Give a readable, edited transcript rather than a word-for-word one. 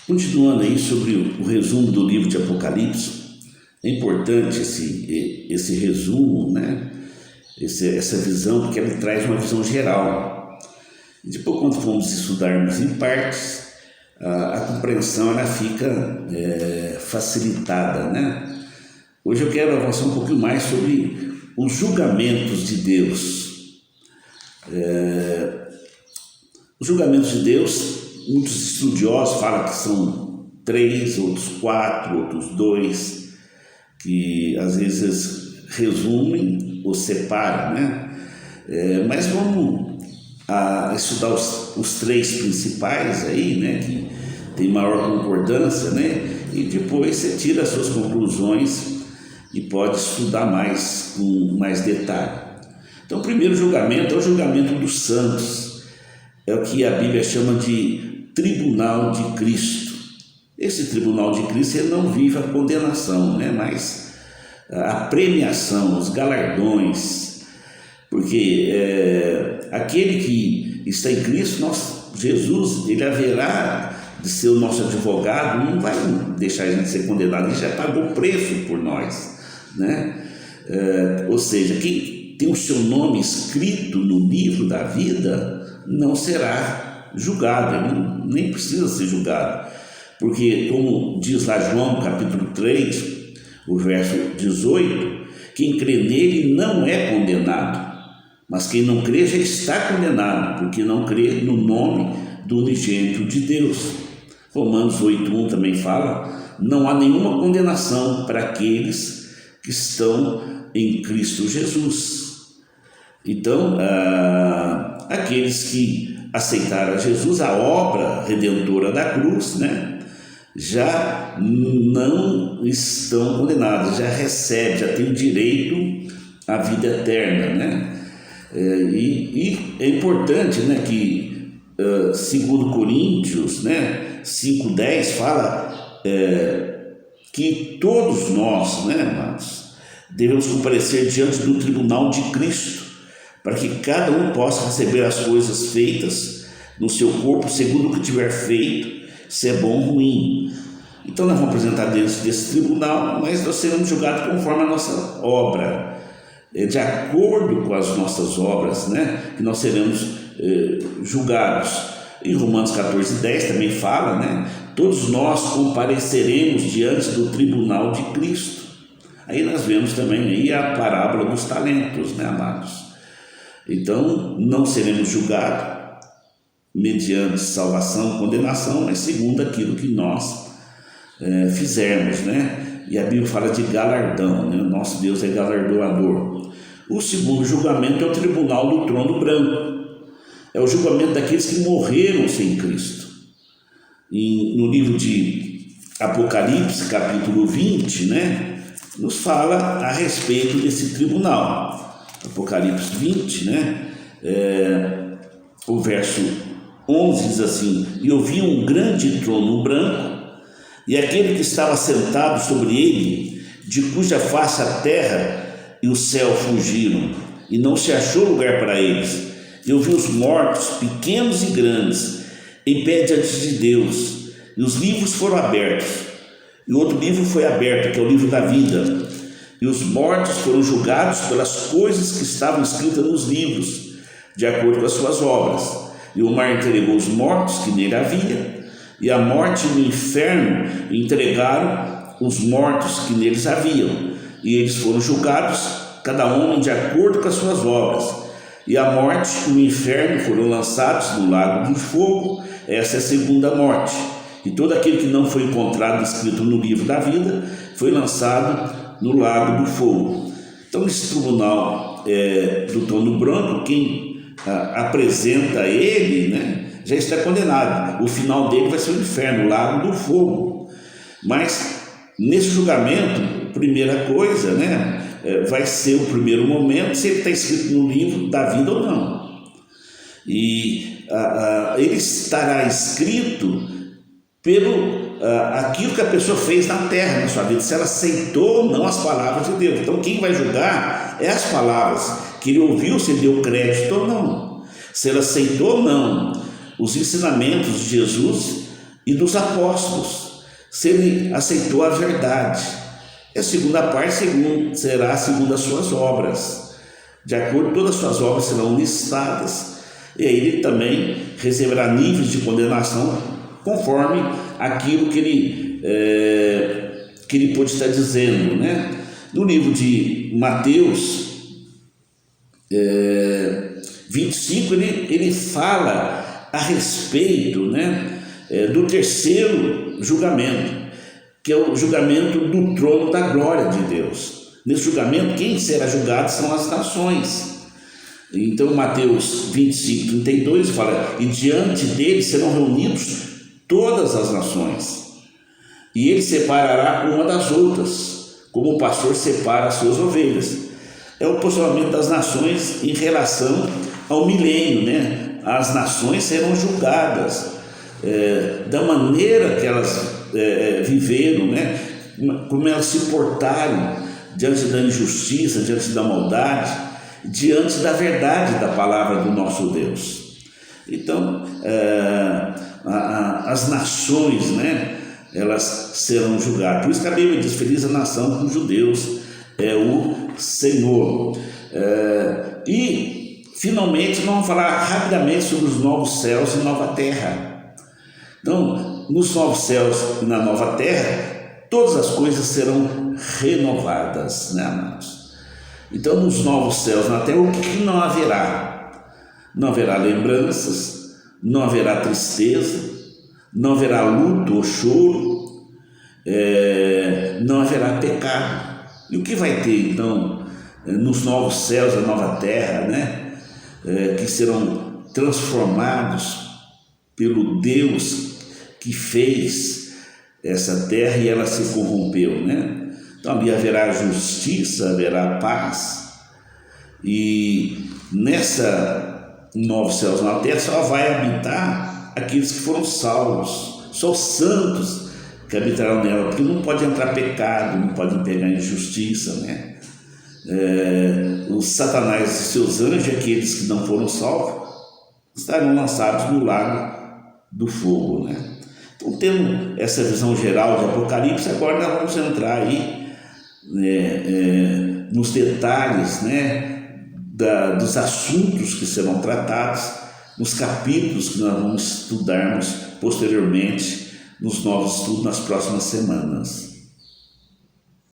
Continuando aí sobre o resumo do livro de Apocalipse, é importante esse resumo, né? Essa visão, porque ele traz uma visão geral. E depois, quando formos estudarmos em partes, a compreensão ela fica facilitada, né? Hoje eu quero avançar um pouquinho mais sobre os julgamentos de Deus. Os julgamentos de Deus, muitos estudiosos falam que são 3, outros 4, outros 2, que às vezes resumem ou separam, né? Mas vamos estudar os 3 principais aí, né? Que tem maior concordância, né? E depois você tira as suas conclusões e pode estudar mais com mais detalhe. Então, o primeiro julgamento é o julgamento dos santos. É o que a Bíblia chama de tribunal de Cristo. Esse tribunal de Cristo ele não vive a condenação, né? Mas a premiação, os galardões. Porque aquele que está em Cristo, Jesus, ele haverá de ser o nosso advogado, não vai deixar a gente ser condenado, ele já pagou o preço por nós, né? Ou seja, quem tem o seu nome escrito no livro da vida não será julgado, ele nem precisa ser julgado, porque como diz lá João capítulo 3, o verso 18, quem crê nele não é condenado, mas quem não crê já está condenado, porque não crê no nome do unigênito de Deus. Romanos 8:1 também fala: não há nenhuma condenação para aqueles que estão em Cristo Jesus. Então, aqueles que aceitaram a Jesus, a obra redentora da cruz, né, já não estão condenados, já recebem, já têm direito à vida eterna, né? E é importante, né, que segundo Coríntios, né, 5:10 fala que todos nós, né, amados, devemos comparecer diante do tribunal de Cristo, para que cada um possa receber as coisas feitas no seu corpo segundo o que tiver feito, se é bom ou ruim. Então nós vamos apresentar dentro desse tribunal, mas nós seremos julgados conforme a nossa obra, de acordo com as nossas obras, né, que nós seremos julgados. Em Romanos 14:10 também fala, né, todos nós compareceremos diante do tribunal de Cristo. Aí nós vemos também aí a parábola dos talentos, né, amados? Então não seremos julgados mediante salvação, condenação, mas segundo aquilo que nós fizermos, né? E a Bíblia fala de galardão, né? Nosso Deus é galardoador. O segundo julgamento é o tribunal do trono branco. É o julgamento daqueles que morreram sem Cristo. No livro de Apocalipse, capítulo 20, né, nos fala a respeito desse tribunal. Apocalipse 20, né, o verso 11 diz assim: e eu vi um grande trono branco, e aquele que estava sentado sobre ele, de cuja face a terra e o céu fugiram, e não se achou lugar para eles. Eu vi os mortos, pequenos e grandes, em pé diante de Deus, e os livros foram abertos. E outro livro foi aberto, que é o livro da vida. E os mortos foram julgados pelas coisas que estavam escritas nos livros, de acordo com as suas obras. E o mar entregou os mortos que nele havia, e a morte e o inferno entregaram os mortos que neles haviam. E eles foram julgados, cada homem de acordo com as suas obras. E a morte e o inferno foram lançados no lago de fogo. Essa é a segunda morte. E todo aquele que não foi encontrado escrito no livro da vida foi lançado no lago do fogo. Então, nesse tribunal do trono branco, quem apresenta ele, né, já está condenado. O final dele vai ser o inferno, o lago do fogo. Mas nesse julgamento, primeira coisa, né, vai ser o primeiro momento se ele está escrito no livro da vida ou não. E ele estará escrito pelo aquilo que a pessoa fez na terra, na sua vida, se ela aceitou ou não as palavras de Deus. Então quem vai julgar é as palavras que ele ouviu, se ele deu crédito ou não, se ele aceitou ou não os ensinamentos de Jesus e dos apóstolos, se ele aceitou a verdade. E a segunda parte será segundo as suas obras. De acordo, todas as suas obras serão listadas, e aí ele também receberá níveis de condenação conforme aquilo que ele pode estar dizendo, né? No livro de Mateus 25, ele fala a respeito, né, do terceiro julgamento, que é o julgamento do trono da glória de Deus. Nesse julgamento, quem será julgado são as nações. Então, Mateus 25, 32 fala: e diante dele serão reunidos todas as nações, e ele separará uma das outras, como o pastor separa as suas ovelhas. É o posicionamento das nações em relação ao milênio, né? As nações serão julgadas da maneira que elas viveram, né? Como elas se portaram diante da injustiça, diante da maldade, diante da verdade da palavra do nosso Deus. Então, as nações, né, elas serão julgadas. Por isso que a Bíblia diz: feliz a nação cujo Deus é o Senhor. E finalmente vamos falar rapidamente sobre os novos céus e nova terra. Então, nos novos céus e na nova terra, todas as coisas serão renovadas, né, amados? Então, nos novos céus e na terra, o que não haverá? Não haverá lembranças, não haverá tristeza, não haverá luto ou choro, não haverá pecado. E o que vai ter então nos novos céus e nova terra, né? Que serão transformados pelo Deus que fez essa terra e ela se corrompeu, né? Então ali haverá justiça, haverá paz, e nessa novos céus e nova terra só vai habitar aqueles que foram salvos, só os santos que habitarão nela, porque não pode entrar pecado, não pode pegar injustiça, né? O Satanás e seus anjos, aqueles que não foram salvos, estarão lançados no lago do fogo, né? Então, tendo essa visão geral de Apocalipse, agora nós vamos entrar aí nos detalhes, né, dos assuntos que serão tratados, nos capítulos que nós vamos estudarmos posteriormente nos novos estudos nas próximas semanas.